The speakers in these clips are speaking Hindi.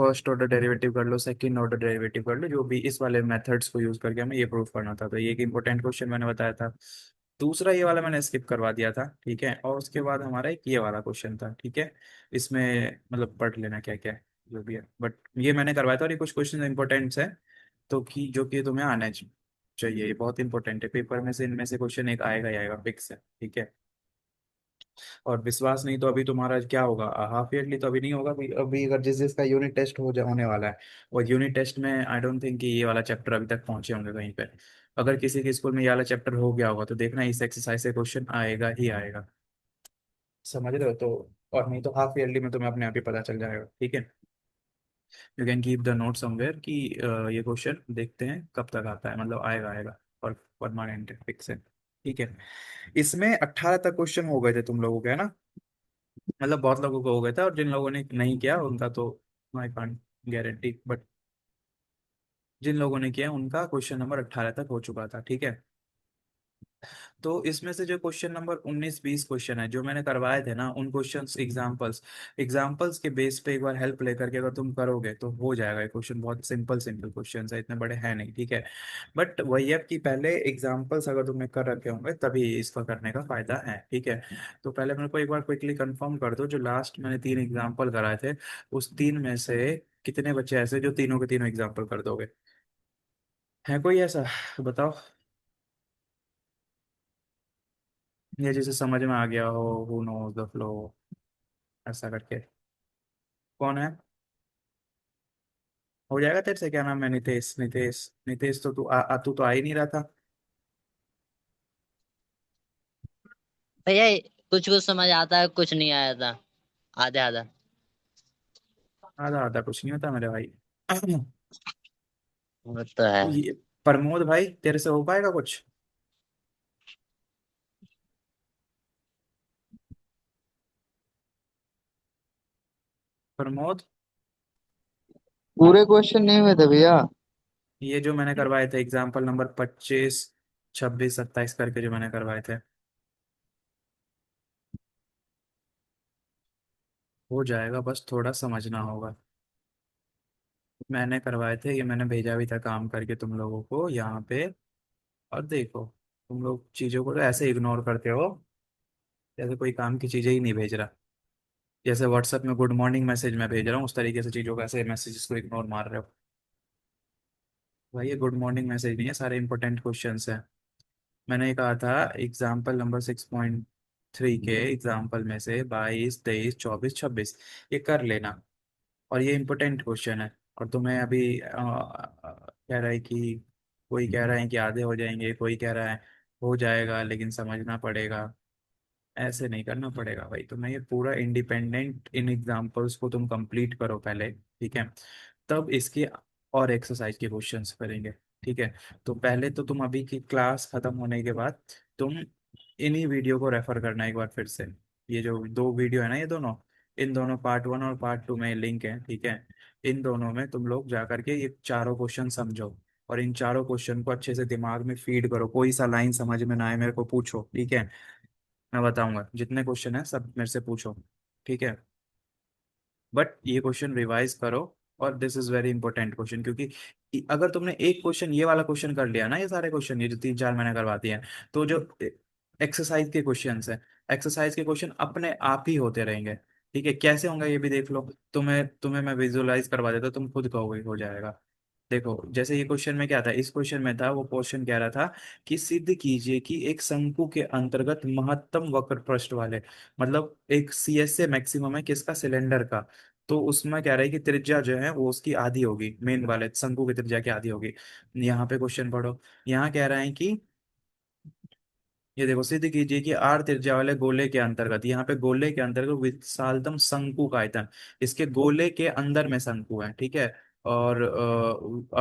फर्स्ट ऑर्डर डेरिवेटिव कर लो, सेकंड ऑर्डर डेरिवेटिव कर लो, जो भी इस वाले मेथड्स को यूज करके हमें ये प्रूव करना था। तो ये एक इंपॉर्टेंट क्वेश्चन मैंने बताया था। दूसरा ये वाला मैंने स्किप करवा दिया था, ठीक है। और उसके बाद हमारा एक ये वाला क्वेश्चन था, ठीक है। इसमें मतलब पढ़ लेना क्या क्या है जो भी है, बट ये मैंने करवाया था। और ये कुछ क्वेश्चन इंपॉर्टेंट्स है, तो कि जो कि तुम्हें आना चाहिए, ये बहुत इंपॉर्टेंट है। पेपर में से इनमें से क्वेश्चन एक आएगा ही आएगा, फिक्स है, ठीक है। और विश्वास नहीं तो अभी तुम्हारा क्या होगा, हाफ ईयरली तो अभी नहीं होगा। अभी अभी अगर जिस जिसका यूनिट टेस्ट होने वाला है, और यूनिट टेस्ट में आई डोंट थिंक कि ये वाला चैप्टर अभी तक पहुंचे होंगे कहीं पे। अगर किसी के स्कूल में ये वाला चैप्टर हो गया होगा तो देखना इस एक्सरसाइज से क्वेश्चन आएगा ही आएगा, समझ रहे हो तो। और नहीं तो हाफ ईयरली में तुम्हें अपने आप ही पता चल जाएगा, ठीक है। You can keep the note somewhere कि ये क्वेश्चन देखते हैं कब तक आता है, मतलब आएगा आएगा। और परमानेंट फिक्स है, ठीक है। इसमें 18 तक क्वेश्चन हो गए थे तुम लोगों के, है ना। मतलब बहुत लोगों को हो गया था, और जिन लोगों ने नहीं किया उनका तो आई कांट गारंटी, बट जिन लोगों ने किया उनका क्वेश्चन नंबर 18 तक हो चुका था, ठीक है। तो इसमें से जो क्वेश्चन नंबर 19 20 क्वेश्चन है जो मैंने करवाए थे ना, उन क्वेश्चंस एग्जांपल्स एग्जांपल्स के बेस पे एक बार हेल्प लेकर के अगर तुम करोगे तो हो जाएगा। ये क्वेश्चन बहुत सिंपल सिंपल क्वेश्चन है, इतने बड़े हैं नहीं, ठीक है। बट वही है कि पहले एग्जांपल्स अगर तुमने कर रखे होंगे तभी इसका करने का फायदा है, ठीक है। तो पहले मेरे को एक बार क्विकली कंफर्म कर दो, जो लास्ट मैंने 3 एग्जाम्पल कराए थे, उस 3 में से कितने बच्चे ऐसे जो तीनों के तीनों एग्जाम्पल कर दोगे। है कोई ऐसा, बताओ। ये जैसे समझ में आ गया हो, हु नोज द फ्लो, ऐसा करके। कौन है। हो जाएगा तेरे से, क्या नाम है, नितेश नितेश नितेश। तो तू तो आ ही नहीं रहा था। भैया कुछ कुछ समझ आता है, कुछ नहीं आया था। आधा आधा। आधा आधा कुछ नहीं होता मेरे भाई। वो तो है। ये प्रमोद भाई, तेरे से हो पाएगा कुछ। प्रमोद, पूरे क्वेश्चन नहीं हुए थे भैया। ये जो मैंने करवाए थे एग्जाम्पल नंबर 25 26 27 करके जो मैंने करवाए थे, हो जाएगा, बस थोड़ा समझना होगा। मैंने करवाए थे, ये मैंने भेजा भी था काम करके तुम लोगों को यहाँ पे। और देखो, तुम लोग चीजों को तो ऐसे इग्नोर करते हो जैसे कोई काम की चीजें ही नहीं भेज रहा। जैसे व्हाट्सएप में गुड मॉर्निंग मैसेज मैं भेज रहा हूँ, उस तरीके से चीजों को, ऐसे मैसेजेस को इग्नोर मार रहे हो। भाई ये गुड मॉर्निंग मैसेज नहीं है, सारे इंपॉर्टेंट क्वेश्चंस हैं। मैंने ये कहा था एग्जाम्पल नंबर 6.3 के एग्जाम्पल में से 22 23 24 26 ये कर लेना। और ये इंपॉर्टेंट क्वेश्चन है। और तुम्हें अभी कह रहा है कि, कोई कह रहा है कि आधे हो जाएंगे, कोई कह रहा है हो जाएगा लेकिन समझना पड़ेगा। ऐसे नहीं करना पड़ेगा भाई तुम्हें, ये पूरा इंडिपेंडेंट इन एग्जाम्पल्स को तुम कंप्लीट करो पहले, ठीक है। तब इसके और एक्सरसाइज के क्वेश्चंस करेंगे, ठीक है। तो पहले तो तुम अभी की क्लास खत्म होने के बाद तुम इन्हीं वीडियो को रेफर करना एक बार फिर से। ये जो दो वीडियो है ना, ये दोनों, इन दोनों पार्ट 1 और पार्ट 2 में लिंक है, ठीक है। इन दोनों में तुम लोग जा करके ये चारों क्वेश्चन समझो, और इन चारों क्वेश्चन को अच्छे से दिमाग में फीड करो। कोई सा लाइन समझ में ना आए मेरे को पूछो, ठीक है। मैं बताऊंगा, जितने क्वेश्चन है सब मेरे से पूछो, ठीक है। बट ये क्वेश्चन रिवाइज करो। और this is very important question, क्योंकि अगर तुमने एक क्वेश्चन ये वाला क्वेश्चन कर लिया ना, ये सारे क्वेश्चन ये जो 3 4 मैंने करवा दिए हैं, तो जो एक्सरसाइज के क्वेश्चन है, एक्सरसाइज के क्वेश्चन अपने आप ही होते रहेंगे, ठीक है। कैसे होंगे ये भी देख लो। तुम्हें तुम्हें मैं विजुअलाइज करवा देता, तुम खुद कहोगे हो जाएगा। देखो, जैसे ये क्वेश्चन में क्या था, इस क्वेश्चन में था, वो क्वेश्चन कह रहा था कि सिद्ध कीजिए कि एक शंकु के अंतर्गत महत्तम वक्र पृष्ठ वाले, मतलब एक सीएसए मैक्सिमम है किसका, सिलेंडर का। तो उसमें कह रहा है कि त्रिज्या जो है वो उसकी आधी होगी, मेन वाले शंकु की त्रिज्या की आधी होगी। यहाँ पे क्वेश्चन पढ़ो। यहाँ कह रहा है कि ये देखो, सिद्ध कीजिए कि आर त्रिज्या वाले गोले के अंतर्गत, यहाँ पे गोले के अंतर्गत विशालतम शंकु का आयतन, इसके गोले के अंदर में शंकु है, ठीक है। और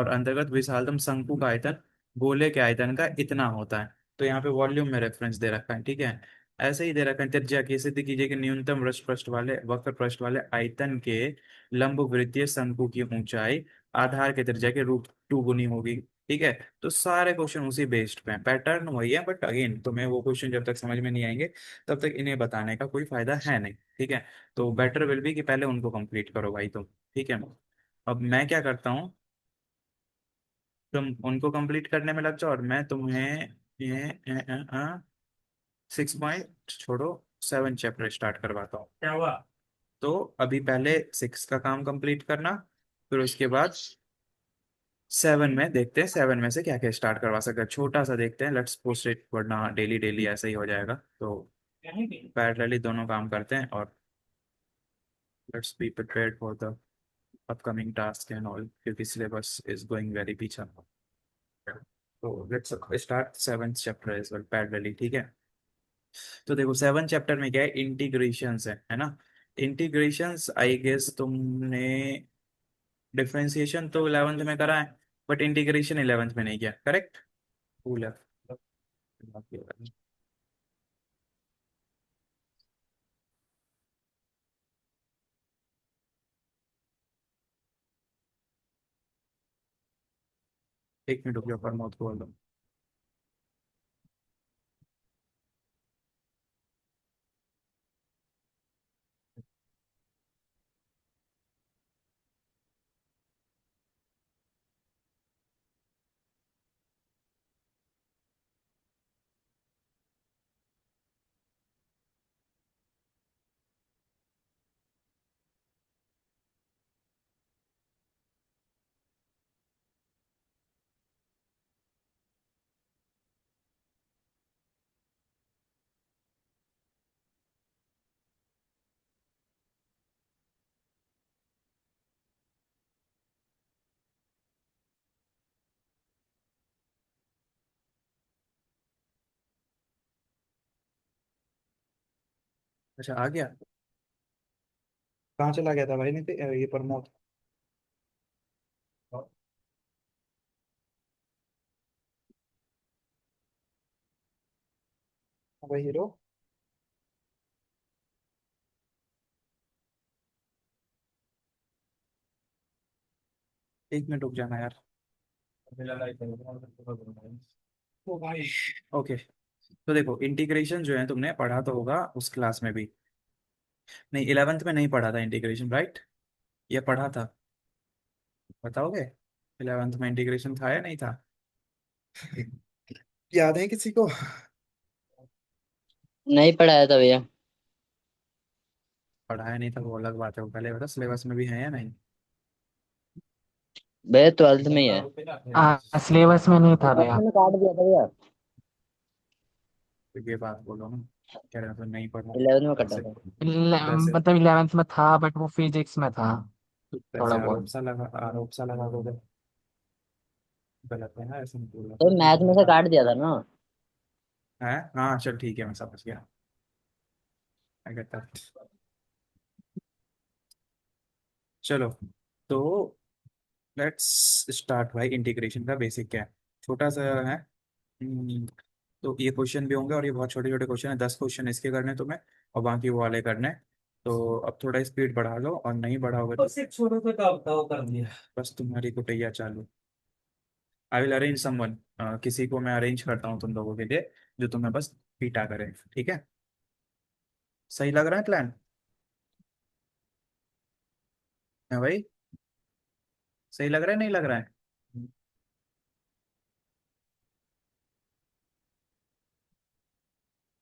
अंतर्गत विशालतम शंकु का आयतन गोले के आयतन का इतना होता है। तो यहाँ पे वॉल्यूम में रेफरेंस दे रखा है, ठीक है। ऐसे ही दे रखा है, त्रिज्या की सिद्ध कीजिए कि न्यूनतम वृत्त पृष्ठ वाले वक्र पृष्ठ वाले आयतन के लंब वृत्तीय शंकु की ऊंचाई आधार के त्रिज्या के रूट 2 गुनी होगी, ठीक है। तो सारे क्वेश्चन उसी बेस्ड पे हैं, पैटर्न वही है, बट अगेन तुम्हें वो क्वेश्चन जब तक समझ में नहीं आएंगे तब तक इन्हें बताने का कोई फायदा है नहीं, ठीक है। तो बेटर विल बी कि पहले उनको कंप्लीट करो भाई तुम, ठीक है। अब मैं क्या करता हूँ, तुम उनको कंप्लीट करने में लग जाओ और मैं तुम्हें ये 6 पॉइंट छोड़ो, 7 चैप्टर स्टार्ट करवाता हूँ। क्या हुआ? तो अभी पहले 6 का काम कंप्लीट करना, फिर उसके बाद 7 में देखते हैं 7 में से क्या क्या स्टार्ट करवा सकते हैं, छोटा सा देखते हैं, लेट्स पोस्ट इट, वरना डेली डेली ऐसे ही हो जाएगा। तो पैरेलली दोनों काम करते हैं और let's be prepared for the upcoming task and all, क्योंकि सिलेबस इज गोइंग वेरी पीछे। तो let's start 7th chapter as well parallelly, ठीक है। तो देखो 7th चैप्टर में क्या है, इंटीग्रेशंस है ना। इंटीग्रेशंस आई गेस तुमने डिफरेंशिएशन तो 11th में करा है, बट इंटीग्रेशन 11th में नहीं किया, करेक्ट? कूल है। एक मिनट रुक जाओ, प्रमोद को बोल दो। अच्छा आ गया। कहाँ चला गया था भाई? नहीं ये प्रमोद। भाई हीरो। एक मिनट रुक जाना यार। ओ भाई। ओके। तो देखो इंटीग्रेशन जो है तुमने पढ़ा तो होगा उस क्लास में भी। नहीं, 11th में नहीं पढ़ा था इंटीग्रेशन, राइट? ये पढ़ा था, बताओगे? 11th में इंटीग्रेशन था या नहीं था? याद है किसी को? नहीं पढ़ाया था भैया। पढ़ाया नहीं था वो अलग बात है, वो पहले बता सिलेबस में भी है या नहीं। भैया 12th में ही है। हाँ, सिलेबस में नहीं था भैया। मैंने काट दिया था भैया। तो ये बात बोलो ना, कह रहे हो तो नहीं पढ़ा। 11th में कटा वैसे था। वैसे मतलब 11th में था, बट वो फिजिक्स में था वैसे थोड़ा आरोप बहुत। सा लगा, आरोप सा लगा दोगे, गलत है ना, ऐसे नहीं बोला। तो मैथ में से काट दिया था ना। है हाँ, चल ठीक है, मैं समझ गया। I get that। चलो, तो लेट्स स्टार्ट भाई। इंटीग्रेशन का बेसिक क्या है, छोटा सा है। हम्म, तो ये क्वेश्चन भी होंगे और ये बहुत छोटे छोटे क्वेश्चन है, 10 क्वेश्चन इसके करने तुम्हें और बाकी वो वाले करने। तो अब थोड़ा स्पीड बढ़ा लो, और नहीं बढ़ाओगे तो सिर्फ छोड़ो तो का बताओ कर दिया, बस तुम्हारी कुटैया चालू। आई विल अरेंज समवन, किसी को मैं अरेंज करता हूँ तुम लोगों के लिए, जो तुम्हें बस पीटा करे, ठीक है? सही लग रहा है प्लान? है भाई? सही लग रहा है नहीं लग रहा है?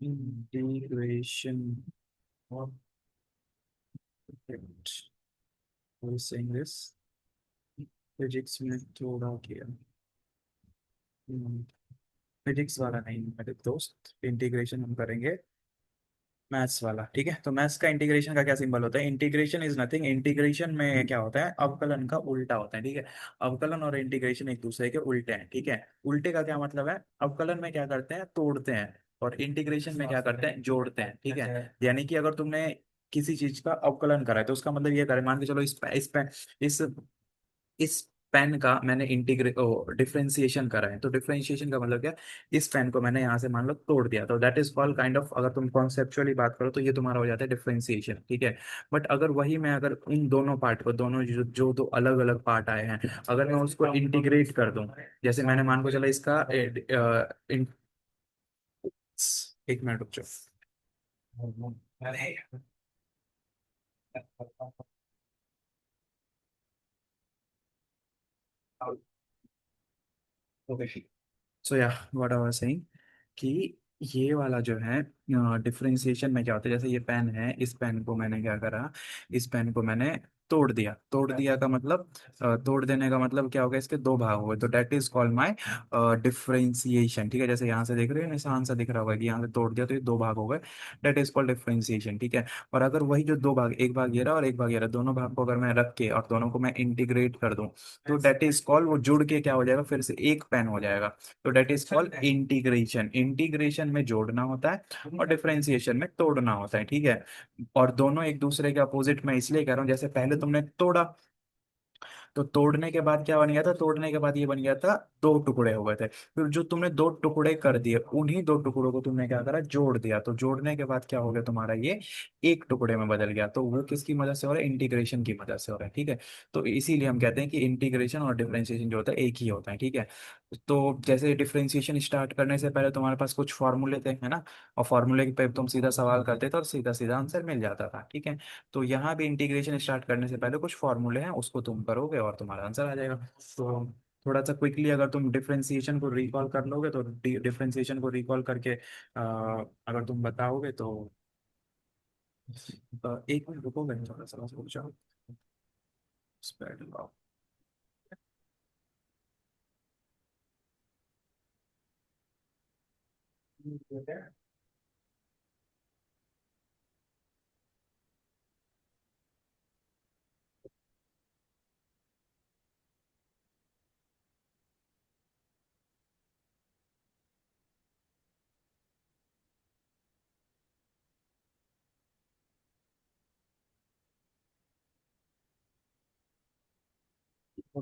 Integration of saying this, physics में थोड़ा किया। फिजिक्स वाला नहीं मेरे दोस्त, इंटीग्रेशन हम करेंगे मैथ्स वाला, ठीक है? तो मैथ्स का इंटीग्रेशन का क्या सिंबल होता है? इंटीग्रेशन इज नथिंग, इंटीग्रेशन में क्या होता है, अवकलन का उल्टा होता है, ठीक है? अवकलन और इंटीग्रेशन एक दूसरे के उल्टे हैं, ठीक है? उल्टे का क्या मतलब है, अवकलन में क्या करते हैं, तोड़ते हैं, और इंटीग्रेशन में क्या करते हैं, जोड़ते हैं, ठीक है? यानी कि अगर तुमने किसी चीज का अवकलन करा है तो उसका मतलब ये करे, मान के चलो इस पेन का मैंने इंटीग्रे डिफरेंशिएशन करा है, तो डिफरेंशिएशन का मतलब क्या, इस पेन को मैंने यहाँ से मान लो तोड़ दिया, तो that is called kind of, अगर तुम कॉन्सेप्चुअली बात करो तो ये तुम्हारा हो जाता है डिफरेंशिएशन, ठीक है? बट अगर वही मैं अगर इन दोनों पार्ट को, दोनों जो दो अलग अलग पार्ट आए हैं, अगर मैं उसको इंटीग्रेट कर दूं, जैसे मैंने मान को चला इसका एक मिनट रुक जाओ। अरे ओके, सो या व्हाट आई वाज सेइंग कि ये वाला जो है डिफरेंशिएशन में क्या होता है, जैसे ये पेन है, इस पेन को मैंने क्या करा, इस पेन को मैंने तोड़ दिया। तोड़ दिया का मतलब तोड़ देने का मतलब क्या होगा, इसके दो भाग हुए, तो that is called my differentiation. ठीक है, जैसे यहाँ से देख रहे हो निशान सा दिख रहा होगा कि यहाँ से तोड़ दिया तो ये दो भाग हो गए, डेट इज कॉल्ड डिफरेंशिएशन। ठीक है, और अगर वही जो दो भाग, एक भाग ये रहा और एक भाग ये रहा, दोनों भाग को अगर मैं रख के और दोनों को मैं इंटीग्रेट कर दूं, तो डेट इज कॉल्ड, वो जुड़ के क्या हो जाएगा, फिर से एक पेन हो जाएगा। तो that is called integration. Integration में जोड़ना होता है और डिफरेंशिएशन में तोड़ना होता है। ठीक है, और दोनों एक दूसरे के अपोजिट में इसलिए कह रहा हूँ, जैसे पहले तुमने तोड़ा, तो तोड़ने के बाद क्या बन गया था, तोड़ने के बाद ये बन गया था, दो टुकड़े हो गए थे। फिर जो तुमने दो टुकड़े कर दिए, उन्हीं दो टुकड़ों को तुमने क्या करा, जोड़ दिया, तो जोड़ने के बाद क्या हो गया तुम्हारा, ये एक टुकड़े में बदल गया। तो वो किसकी मदद से हो रहा है, इंटीग्रेशन की मदद से हो रहा है। ठीक है, तो इसीलिए हम कहते हैं कि इंटीग्रेशन और डिफरेंशिएशन जो होता है एक ही होता है। ठीक है, तो जैसे डिफरेंशिएशन स्टार्ट करने से पहले तुम्हारे पास कुछ फॉर्मूले थे, है ना, और फॉर्मूले पे तुम सीधा सवाल करते थे और सीधा सीधा आंसर मिल जाता था। ठीक है, तो यहाँ भी इंटीग्रेशन स्टार्ट करने से पहले कुछ फॉर्मूले हैं, उसको तुम करोगे और तुम्हारा आंसर आ जाएगा। तो थोड़ा सा क्विकली अगर तुम डिफरेंशिएशन को रिकॉल कर लोगे, तो डिफरेंशिएशन को रिकॉल करके अगर तुम बताओगे तो एक मिनट रुकोगे, थोड़ा सा बस रुक जाओ। स्पेड लॉक।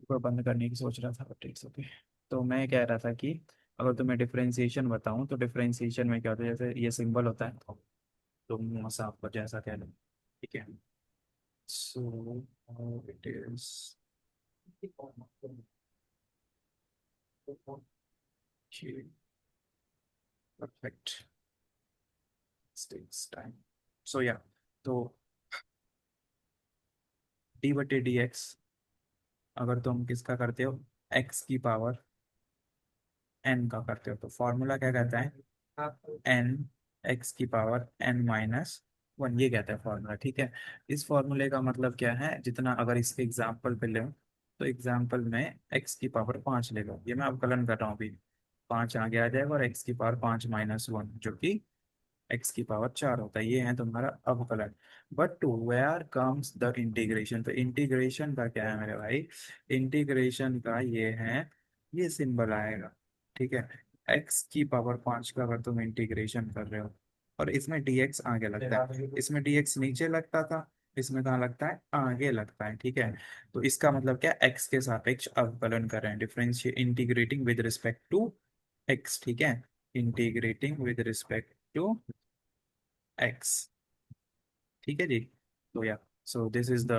को बंद करने की सोच रहा था, बट इट्स ओके। तो मैं कह रहा था कि अगर तुम्हें डिफरेंशिएशन बताऊं, तो डिफरेंशिएशन में क्या होता है, जैसे ये सिंबल होता है, तो मुझे आपको जैसा कह लो। ठीक है, so it is perfect, takes time. So yeah, तो डी बटे डी एक्स, अगर तुम किसका करते हो, एक्स की पावर एन का करते हो, तो फॉर्मूला क्या कहता है, एन एक्स की पावर एन माइनस वन, ये कहता है फॉर्मूला। ठीक है, इस फॉर्मूले का मतलब क्या है, जितना अगर इसके एग्जाम्पल पे ले, तो एग्जाम्पल में एक्स की पावर पाँच लेगा, ये मैं अवकलन कर रहा हूँ अभी, पाँच आगे आ जाएगा और एक्स की पावर पाँच माइनस वन, जो कि एक्स की पावर चार होता है। ये है तुम्हारा अवकलन। But where comes the integration, तो इंटीग्रेशन का क्या है मेरे भाई, इंटीग्रेशन का ये है, ये सिंबल आएगा। ठीक है, एक्स की पावर पाँच का अगर तुम इंटीग्रेशन कर रहे हो, और इसमें dx आगे लगता है, इसमें dx नीचे लगता था, इसमें कहाँ लगता है, आगे लगता है। ठीक है, तो इसका मतलब क्या, x के सापेक्ष अवकलन कर रहे हैं, differentiate, integrating with respect to x। ठीक है, integrating with respect to x। ठीक है जी, तो yeah, so this is the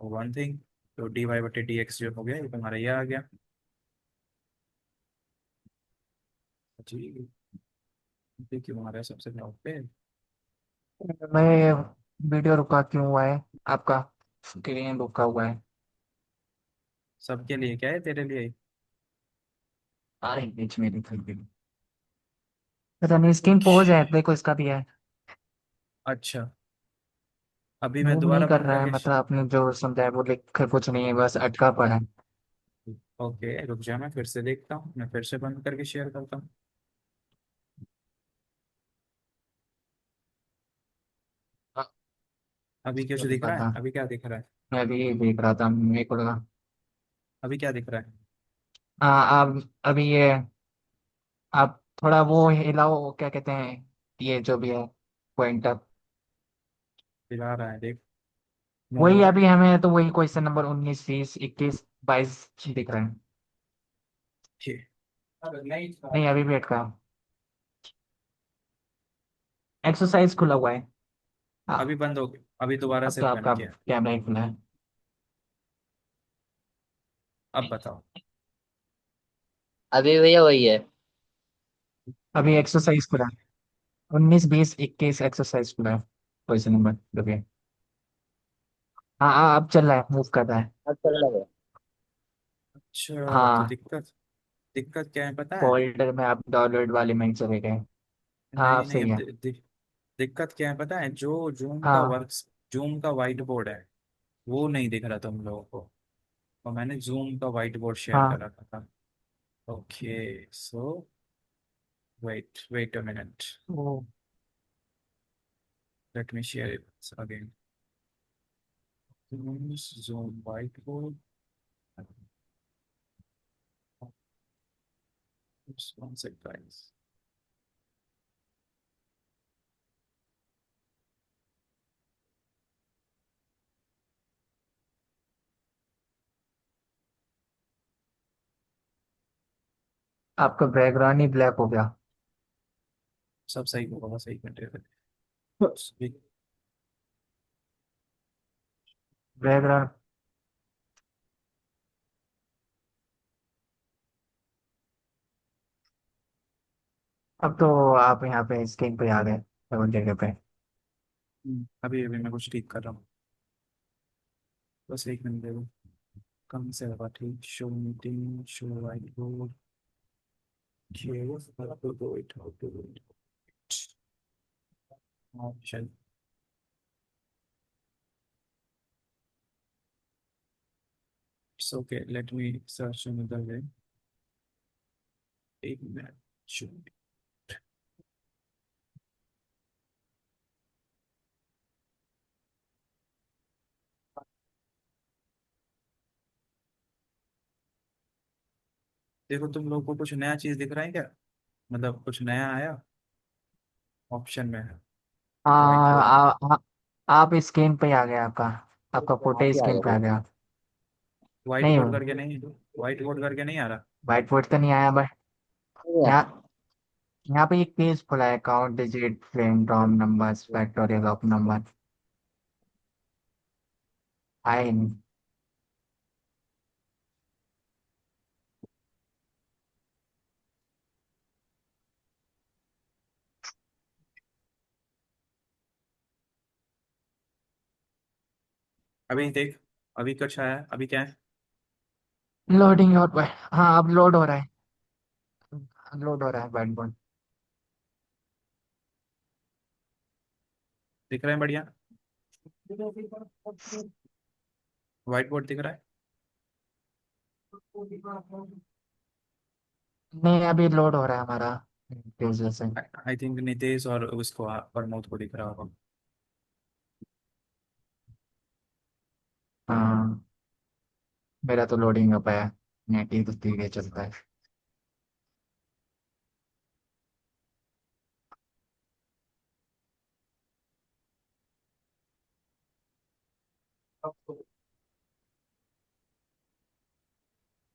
one thing. तो डी वाई बटे डी एक्स जो हो गया, ये तुम्हारा ये आ गया जी। देखिए हमारा सबसे टॉप पे, मैं वीडियो रुका क्यों हुआ है आपका? स्क्रीन रुका हुआ है। सबके लिए क्या है, तेरे लिए? अरे बीच में दिखाई दे, पता नहीं स्क्रीन पोज है, देखो इसका भी है। अच्छा, अभी मैं मूव नहीं दोबारा कर बंद रहा है, करके मतलब आपने जो समझाया वो लिख कर कुछ नहीं है, बस अटका पड़ा है। ओके रुक जा, मैं फिर से देखता हूँ, मैं फिर से बंद करके शेयर करता हूँ। हाँ, अभी कुछ तो दिख दिखा रहा है, था। अभी क्या दिख रहा है, मैं भी देख रहा था, मेरे को लगा। अभी क्या दिख रहा है? आप अभी ये, आप थोड़ा वो हिलाओ, क्या कहते हैं, ये जो भी है पॉइंटर। दिला रहा है, देख, मूव हो वही रहा है। अभी हमें तो वही क्वेश्चन नंबर 19, 20, 21, 22 दिख रहे हैं। ठीक, नहीं, अभी भी अटका है। एक्सरसाइज खुला हुआ है। हाँ, अभी बंद हो गया, अभी दोबारा अब से तो बंद आपका किया। कैमरा ही खुला है। अब बताओ। अभी भैया वही है। अभी एक्सरसाइज खुला है, 19, 20, 21 एक्सरसाइज खुला है, क्वेश्चन नंबर जो भी है। हाँ हाँ, अब चल रहा है, मूव कर रहा है। अब चल रहा है। अच्छा तो हाँ, दिक्कत, दिक्कत क्या है पता है? फोल्डर में आप डाउनलोड वाले में ही चले गए। हाँ, नहीं आप नहीं, सही अब है। दिक्कत क्या है पता है, जो जूम का हाँ वर्क, जूम का वाइट बोर्ड है वो नहीं दिख रहा तुम लोगों को, और मैंने जूम का वाइट बोर्ड शेयर कर हाँ। रखा था। Okay, so wait wait a minute, वो let me share it again. Zoom white board, one sec guys। आपका बैकग्राउंड ही ब्लैक हो गया। सब सही होगा, सही कंटेंट। बैकग्राउंड। अब तो आप यहाँ पे स्क्रीन पे आ गए, उस जगह पे। अभी अभी मैं कुछ ठीक कर रहा हूँ, बस एक मिनट दे दो। कम से होगा ठीक, show meeting, show white board, how to do it, how to do it, option। It's okay, let me search another way। एक मिनट, शो। देखो तुम लोग को कुछ नया चीज दिख रहा है क्या, मतलब कुछ नया आया ऑप्शन में, व्हाइट हाँ, बोर्ड में। आप स्क्रीन पे आ गए आपका। आपका फोटो वहां पे आ स्क्रीन गया पे आ भाई। गया। व्हाइट नहीं, बोर्ड करके नहीं, व्हाइट बोर्ड करके नहीं आ रहा। व्हाइट बोर्ड तो नहीं आया, बट यहाँ यहाँ पे एक पेज खुला है, count digit friend ROM numbers factorial of number. आए नहीं। अभी देख, अभी कुछ आया, अभी क्या है? लोडिंग और हाँ, अब लोड हो रहा है। लोड हो रहा है व्हाइट बोर्ड। दिख रहा है बढ़िया, व्हाइट बोर्ड दिख रहा नहीं, अभी लोड हो रहा है हमारा पेज से। है। आई थिंक नितेश और उसको प्रमोद को दिख रहा होगा। हाँ, मेरा तो लोडिंग हो पाया। नेट ही तो धीरे चलता है।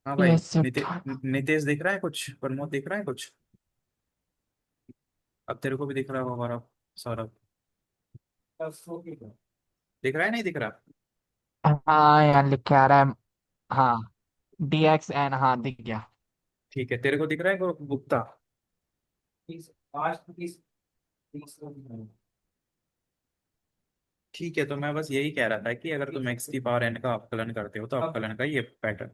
हाँ भाई, ये शिफ्ट। नितेश दिख रहा है कुछ, प्रमोद दिख रहा है कुछ, अब तेरे को भी दिख रहा होगा गौरव, सौरभ, दिख रहा है नहीं दिख रहा? हाँ, यहाँ लिख के आ रहा है। हाँ, DXN, हाँ दिख गया। ठीक है, तेरे को दिख रहा है गुप्ता? ठीक है, तो मैं बस यही कह रहा था कि अगर तुम एक्स की पावर एन का अवकलन करते हो तो अवकलन का ये पैटर्न,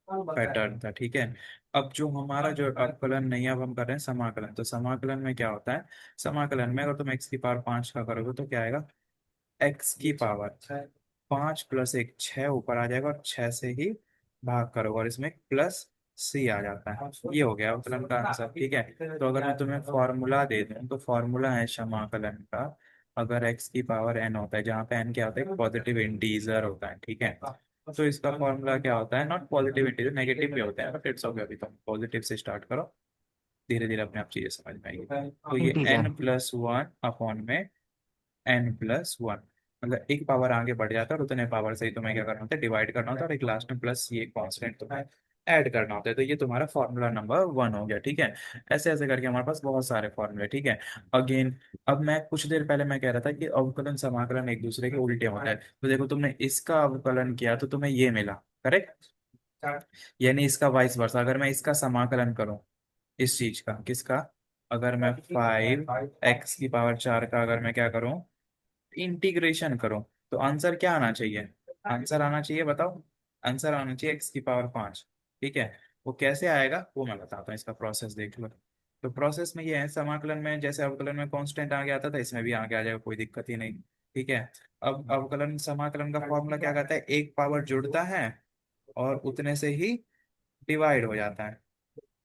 पैटर्न था, ठीक है। अब जो हमारा जो अवकलन नहीं, अब हम कर रहे हैं समाकलन, तो समाकलन में क्या होता है, समाकलन में अगर तुम एक्स की पावर 5 का करोगे तो क्या आएगा, एक्स की पावर 5 प्लस एक, 6 ऊपर आ जाएगा और 6 से ही भाग करोगे और इसमें प्लस सी आ जाता है। ये हो गया अवकलन का आंसर, ठीक है। तो अगर मैं तुम्हें फॉर्मूला दे दूं तो फॉर्मूला है समाकलन का, अगर एक्स की पावर एन होता है, जहाँ पे एन क्या होता है, पॉजिटिव इंटीजर होता है, ठीक है। तो इसका फॉर्मूला क्या होता है, नॉट पॉजिटिव इंटीजर, नेगेटिव भी होता है, बट इट्स ओके, अभी तुम पॉजिटिव से स्टार्ट करो, धीरे धीरे अपने आप चीजें समझ में आएगी। तो ये इंटीजर। n+1 अपॉन में n+1, मतलब एक पावर आगे बढ़ जाता है और उतने पावर से ही तुम्हें क्या करना होता है, डिवाइड करना होता है, और एक लास्ट में प्लस ये कांस्टेंट तुम्हें ऐड करना होता है। तो ये तुम्हारा फॉर्मूला नंबर 1 हो गया, ठीक है। ऐसे ऐसे करके हमारे पास बहुत सारे फॉर्मूले, ठीक है। अगेन, अब मैं कुछ देर पहले मैं कह रहा था कि अवकलन समाकलन एक दूसरे के उल्टे होता है, तो देखो तुमने इसका अवकलन किया तो तुम्हें ये मिला, करेक्ट, यानी इसका वाइस वर्सा, अगर मैं इसका समाकलन करूं, इस चीज का, किसका, अगर मैं 5 x की पावर 4 का अगर मैं क्या करूं, इंटीग्रेशन करो, तो आंसर क्या आना चाहिए, आंसर आना चाहिए बताओ, आंसर आना चाहिए x⁵ ठीक है। वो कैसे आएगा वो मैं बताता हूँ, इसका प्रोसेस देख लो। तो प्रोसेस में ये है, समाकलन में जैसे अवकलन में कांस्टेंट आगे आता था, इसमें भी आगे आ जाएगा, कोई दिक्कत ही नहीं। ठीक है। अब अवकलन समाकलन का फॉर्मूला क्या कहता है, एक पावर जुड़ता है और उतने से ही डिवाइड हो जाता है,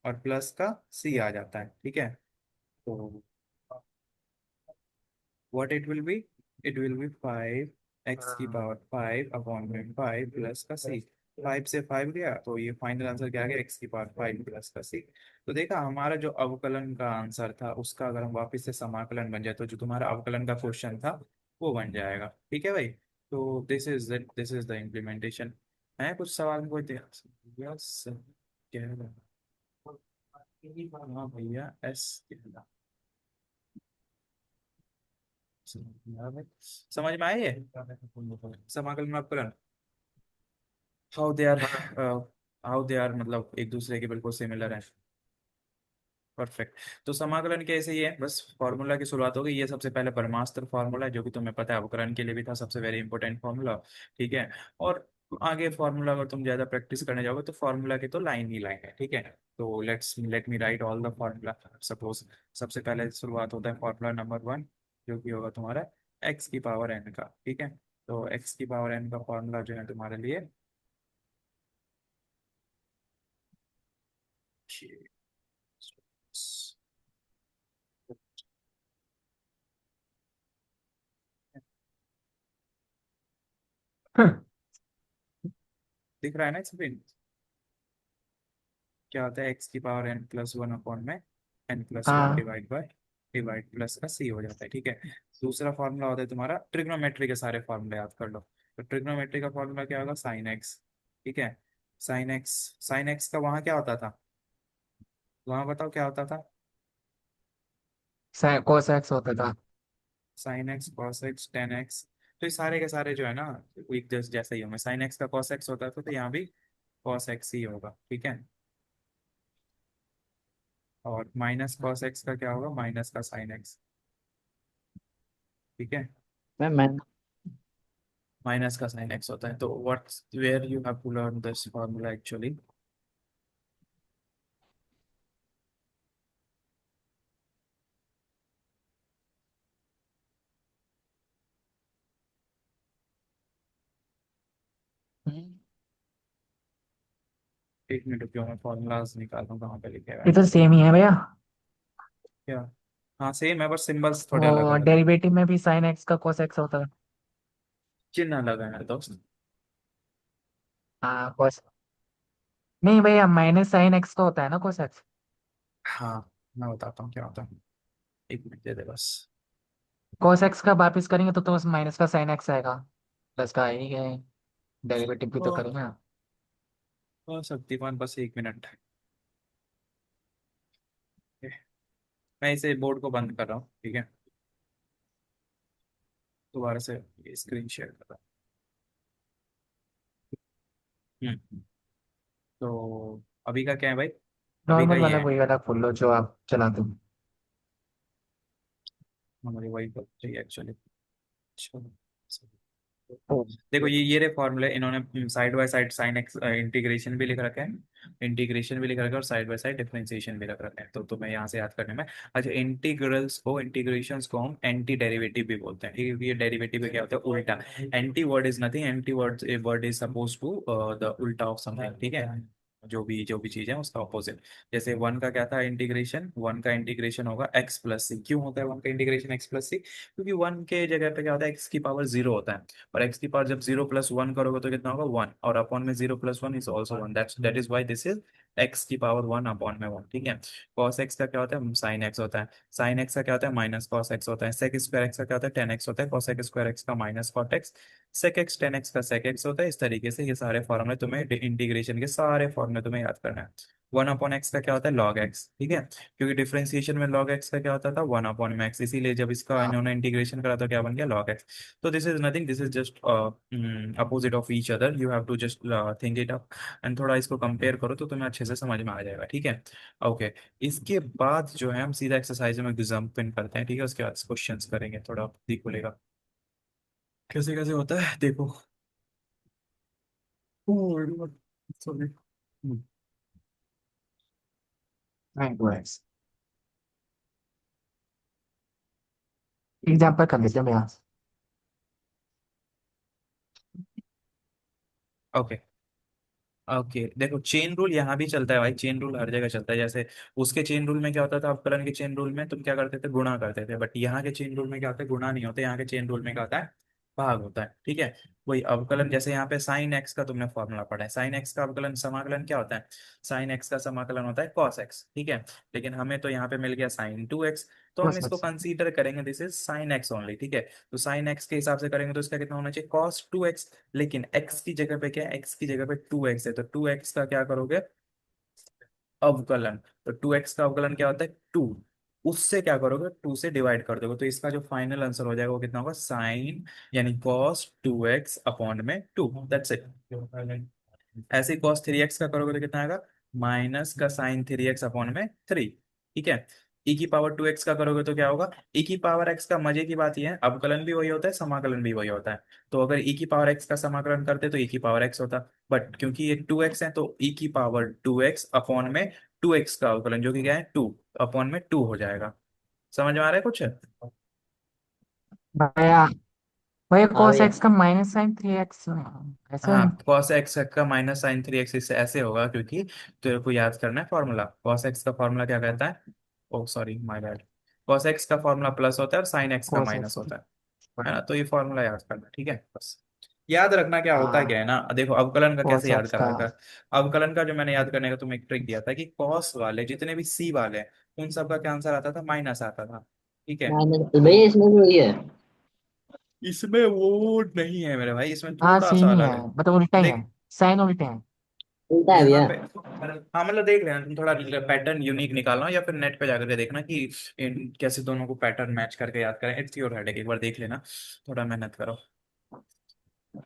और प्लस का सी आ जाता है। ठीक है। तो what it will be 5 x⁵ plus का सी। 5 से 5 गया तो ये फाइनल आंसर क्या आ गया, x⁵ प्लस का सी। तो देखा, हमारा जो अवकलन का आंसर था उसका अगर हम वापस से समाकलन बन जाए तो जो तुम्हारा अवकलन का क्वेश्चन था वो बन जाएगा। ठीक है भाई। तो दिस इज द इम्प्लीमेंटेशन। है कुछ सवाल में कोई यस कह रहा हाँ भैया एस समझ में आए ये समाकलन में अवकलन, हाउ दे आर, हाँ हाउ दे आर मतलब एक दूसरे के बिल्कुल सिमिलर है। परफेक्ट। तो समाकलन कैसे ही है, बस फॉर्मूला की शुरुआत होगी। ये सबसे पहले परमास्त्र फॉर्मूला है जो कि तुम्हें पता है, अवकलन के लिए भी था सबसे वेरी इंपॉर्टेंट फॉर्मूला। ठीक है। और आगे फॉर्मूला अगर तुम ज्यादा प्रैक्टिस करने जाओगे तो फॉर्मूला की तो लाइन ही लाइन है। ठीक है। तो let me right all the formula. Suppose सबसे पहले शुरुआत होता है फॉर्मूला नंबर 1, जो कि होगा तुम्हारा x⁵n का। ठीक है। तो x⁵n का फॉर्मूला जो है तुम्हारे लिए दिख रहा है ना स्क्रीन, क्या होता है x⁵n+1 अपॉन में n+1 हाँ डिवाइड प्लस का c हो जाता है। ठीक है। दूसरा फॉर्मूला होता है तुम्हारा ट्रिग्नोमेट्री के सारे फॉर्मूले याद कर लो। तो ट्रिग्नोमेट्री का फॉर्मूला क्या होगा, साइन एक्स। ठीक है। साइन एक्स का वहाँ क्या होता था, वहाँ बताओ क्या होता था। कोस एक्स होता था। Sine x cos x ten x. तो ये सारे के सारे जो है ना एक जैसा ही होंगे। साइन एक्स का कॉस एक्स होता था तो यहाँ भी कॉस एक्स ही होगा। ठीक है। और माइनस कॉस एक्स का क्या होगा, माइनस का साइन एक्स। ठीक है। मैं माइनस का साइन एक्स होता है। तो what's where you have to learn this formula actually. 1 minute रुकियो, मैं फॉर्मूलाज निकालता हूँ कहाँ पे लिखे हुए ये हैं। तो सेम ही है भैया। क्या, हाँ सेम है, बस सिंबल्स थोड़े अलग वो अलग है। डेरिवेटिव में भी साइन एक्स का कोस एक्स होता है। चिन्ह अलग है दोस्त। हाँ कोस, नहीं भैया माइनस साइन एक्स का होता है ना कोस एक्स। हाँ मैं बताता हूँ क्या होता है, 1 मिनट दे दे बस। कोस एक्स का वापिस करेंगे तो बस माइनस का साइन एक्स आएगा, प्लस का ही है। डेरिवेटिव भी तो ओ, करेंगे। शक्तिमान बस 1 मिनट। मैं इसे बोर्ड को बंद कर रहा हूँ। ठीक है। दोबारा से स्क्रीन शेयर कर रहा हूँ। तो अभी का क्या है भाई, अभी का नॉर्मल ये वाला है, वही वाला खोल लो जो आप चलाते हो। हमारी वही बात चाहिए एक्चुअली। ओ, देखो ये रहे फॉर्मूले, इन्होंने side by side sine x integration भी लिख रखा है, इंटीग्रेशन भी लिख रखा है, और साइड बाय साइड डिफरेंशिएशन भी रख रखा है। तो तुम्हें यहाँ से याद करने में, अच्छा इंटीग्रल्स को, इंटीग्रेशंस को हम एंटी डेरिवेटिव भी बोलते हैं। ठीक है, क्योंकि ये डेरिवेटिव क्या होता है, उल्टा। Anti word is nothing, anti word a word is suppose to the उल्टा ऑफ समथिंग। ठीक है। जो भी चीज है उसका ऑपोजिट। जैसे वन का क्या था इंटीग्रेशन, वन का इंटीग्रेशन होगा x+c। क्यों होता है वन का इंटीग्रेशन x+c, क्योंकि वन के जगह पे क्या होता है x⁵0 होता है। और x की पावर जब 0+1 करोगे तो कितना होगा 1, और अपॉन में 0+1 is also 1, that is why this is x⁵1 upon में 1। ठीक है। cos x का क्या होता है, साइन एक्स होता है। साइन एक्स का क्या होता है, माइनस कॉस एक्स होता है। sec² x का क्या होता है, टेन एक्स होता है। cos² x का minus cot X. sec x tan X का sec x होता है। इस तरीके से ये सारे फॉर्मूले तुम्हें, इंटीग्रेशन के सारे फॉर्मूले तुम्हें याद करना है। 1/x का क्या होता है, log x। ठीक है। क्योंकि डिफरेंशिएशन में log x का क्या होता था, 1/x, इसीलिए जब इसका हाँ इन्होंने इंटीग्रेशन करा तो क्या बन गया, log x। So this is nothing, this is just opposite of each other, you have to just think it up and थोड़ा इसको कंपेयर करो तो तुम्हें अच्छे से समझ में आ जाएगा। ठीक है। ओके। इसके बाद जो है हम सीधा एक्सरसाइज में जंप इन करते हैं। ठीक है। उसके बाद क्वेश्चंस करेंगे, थोड़ा ठीक बोलेगा कैसे कैसे होता है देखो। सॉरी। एग्जाम्पल कर लेते हैं भैया। ओके। ओके देखो, चेन रूल यहाँ भी चलता है भाई, चेन रूल हर जगह चलता है। जैसे उसके चेन रूल में क्या होता था, अवकलन के चेन रूल में तुम क्या करते थे, गुणा करते थे। बट यहाँ के चेन रूल में क्या होता है, गुणा नहीं होता, यहाँ के चेन रूल में क्या होता है, भाग होता है। ठीक है। वही अवकलन, जैसे यहाँ पे साइन एक्स का तुमने फॉर्मूला पढ़ा है, साइन एक्स का अवकलन समाकलन क्या होता है, साइन एक्स का समाकलन होता है कॉस एक्स। ठीक है। लेकिन हमें तो यहाँ पे मिल गया साइन टू एक्स, तो हम बस इसको बस। कंसीडर करेंगे this is sine x only. ठीक है। तो साइन एक्स के हिसाब से करेंगे तो इसका कितना होना चाहिए, कॉस टू एक्स। लेकिन x की जगह पे क्या है, x की जगह पे 2x है, तो 2x का क्या करोगे, अवकलन। तो 2x का अवकलन क्या होता है, 2। उससे क्या करोगे, 2 से डिवाइड कर दोगे, तो इसका जो फाइनल आंसर हो जाएगा वो कितना होगा, साइन यानी cos 2x अपॉन में 2, दैट्स इट। ऐसे ही cos 3x का करोगे तो कितना आएगा, माइनस का साइन 3x अपॉन में 3। ठीक है। e की पावर 2x का करोगे तो क्या होगा, e की पावर x का मजे की बात यह है, अवकलन भी वही होता है, समाकलन भी वही होता है। तो अगर e की पावर x का समाकलन करते तो e की पावर x होता, बट क्योंकि ये 2x है तो e की पावर 2x अपॉन में 2x का अवकलन जो कि क्या है 2 अपॉन में 2 हो जाएगा। समझ में आ रहा है कुछ। भैया भैया हाँ cos भैया। x का माइनस साइन 3x ऐसे हाँ, है। cos x का माइनस साइन 3x इससे ऐसे होगा, क्योंकि तेरे को याद करना है फॉर्मूला, cos x का फॉर्मूला क्या कहता है, oh sorry my bad, cos x का फॉर्मूला प्लस होता है और sin x का cos माइनस x। होता है ना। तो ये फॉर्मूला याद करना, ठीक है बस। याद रखना क्या होता है, क्या हाँ है ना, देखो अवकलन का कैसे cos याद x का। करा था। अवकलन का जो मैंने याद करने का तुम्हें एक ट्रिक दिया था कि cos वाले जितने भी c वाले हैं उन सब का क्या आंसर आता था, माइनस आता था। ठीक है। माइनस भैया, तो इसमें भी वही है। इसमें वो नहीं है मेरे भाई, इसमें हाँ थोड़ा सा सेम ही अलग है, है। मतलब उल्टा ही है। देख, साइन उल्टे हैं। उल्टा है यहाँ भैया। पे हाँ मतलब देख लेना तुम, थोड़ा पैटर्न यूनिक निकालना या फिर नेट पे जाकर के देखना कि कैसे दोनों को पैटर्न मैच करके याद करें, इट्स योर हेडेक, एक बार देख लेना, थोड़ा मेहनत करो।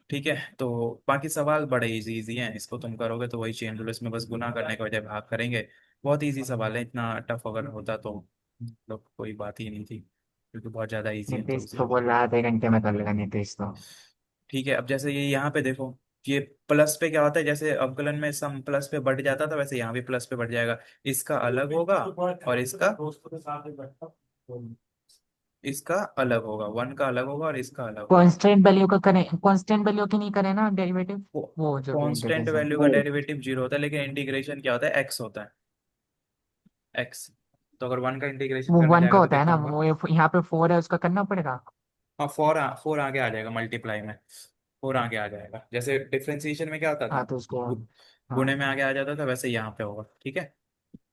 ठीक है। तो बाकी सवाल बड़े इजी इजी हैं, इसको तुम करोगे तो वही चेन रूल, इसमें बस गुना करने के बजाय भाग करेंगे। बहुत इजी सवाल है, इतना टफ अगर होता तो मतलब कोई बात ही नहीं थी, क्योंकि बहुत ज्यादा इजी है तो नीतीश तो इसलिए। बोल रहा है आधे घंटे में कर लेगा नीतीश तो। ठीक है। अब जैसे ये यहाँ पे देखो, ये प्लस पे क्या होता है, जैसे अवकलन में सम प्लस पे बढ़ जाता था वैसे यहाँ भी प्लस पे बढ़ जाएगा। इसका अलग होगा और इसका अलग होगा, 1 का अलग होगा और इसका अलग होगा। कांस्टेंट वैल्यू का करें, कांस्टेंट वैल्यू की नहीं करें ना डेरिवेटिव। वो जो भी कांस्टेंट इंटीग्रेशन। वैल्यू का डेरिवेटिव 0 होता है, लेकिन इंटीग्रेशन क्या होता है, एक्स होता है, एक्स। तो अगर 1 का इंटीग्रेशन वो करने 1 का जाएगा तो होता है कितना ना, होगा, वो यहाँ पे 4 है उसका करना पड़ेगा। हाँ 4 आगे आ जाएगा मल्टीप्लाई में, 4 आगे आ जाएगा। जैसे डिफरेंशिएशन में क्या होता हाँ था, तो उसको। गु, हाँ गुणे में आगे आ जाता था, वैसे यहाँ पे होगा। ठीक है।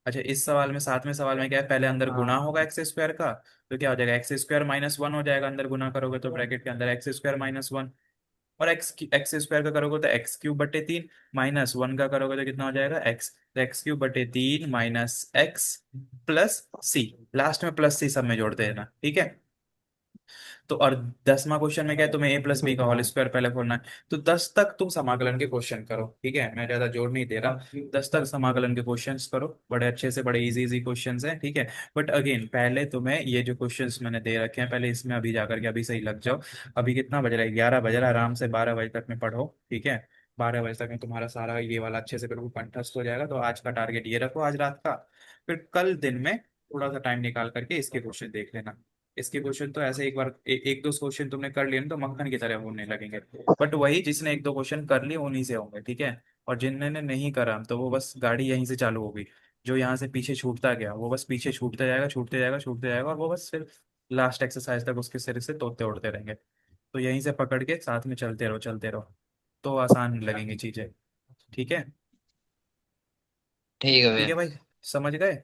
अच्छा, इस सवाल में, सातवें सवाल में क्या है, पहले अंदर गुना हाँ। होगा एक्स स्क्वायर का, तो क्या हो जाएगा, एक्स स्क्वायर माइनस 1 हो जाएगा, अंदर गुना करोगे तो ब्रैकेट के अंदर एक्स स्क्वायर माइनस 1। और एक्स स्क्वायर का करोगे तो एक्स क्यूब बटे 3, माइनस 1 का करोगे तो कितना हो जाएगा, एक्स, तो एक्स क्यूब बटे 3 माइनस एक्स प्लस सी, लास्ट में प्लस सी सब में जोड़ते हैं ना। ठीक है। तो और 10वां क्वेश्चन में क्या है, तुम्हें ए प्लस बी ठीक का है। होल स्क्वायर पहले खोलना है। तो 10 तक तुम समाकलन के क्वेश्चन करो, ठीक है, मैं ज्यादा जोर नहीं दे रहा। 10 तक समाकलन के क्वेश्चंस करो, बड़े अच्छे से, बड़े इजी इजी क्वेश्चंस हैं। ठीक है। बट अगेन पहले तुम्हें ये जो क्वेश्चंस मैंने दे रखे हैं, पहले इसमें अभी जाकर के अभी सही लग जाओ। अभी कितना बज रहा है, 11 बज रहा है, आराम से 12 बजे तक में पढ़ो। ठीक है। 12 बजे तक में तुम्हारा सारा ये वाला अच्छे से बिल्कुल कंठस्थ हो जाएगा। तो आज का टारगेट ये रखो, आज रात का। फिर कल दिन में थोड़ा सा टाइम निकाल करके इसके क्वेश्चन देख लेना। इसके क्वेश्चन तो ऐसे एक बार एक दो क्वेश्चन तुमने कर लिए ना तो मक्खन की तरह होने लगेंगे। बट वही जिसने एक दो क्वेश्चन कर लिए उन्हीं से होंगे। ठीक है। और जिन्होंने नहीं करा तो वो बस गाड़ी यहीं से चालू होगी, जो यहाँ से पीछे छूटता गया वो बस पीछे छूटता जाएगा, छूटते जाएगा, छूटते जाएगा, और वो बस फिर लास्ट एक्सरसाइज तक उसके सिर से तोड़ते उड़ते रहेंगे। तो यहीं से पकड़ के साथ में चलते रहो, चलते रहो, तो आसान लगेंगी चीजें। ठीक है। ठीक है ठीक भैया। है भाई, समझ गए।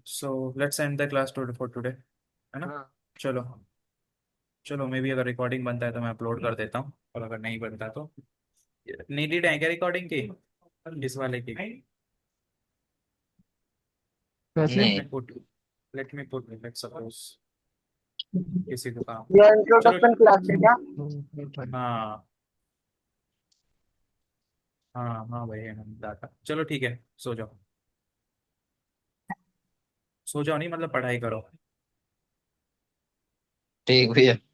So let's end the class for today, है ना। हाँ। चलो, चलो मे भी अगर रिकॉर्डिंग बनता है तो मैं अपलोड कर देता हूँ, और अगर नहीं बनता तो नीडेड है क्या रिकॉर्डिंग की, इस वाले की। वैसे। लेट नहीं। Me put let me put let suppose किसी को काम। ये चलो। इंट्रोडक्शन क्लास है क्या? हाँ हाँ हाँ भाई, दादा चलो ठीक है, सो जाओ, सो जाओ नहीं मतलब पढ़ाई करो। ठीक भैया।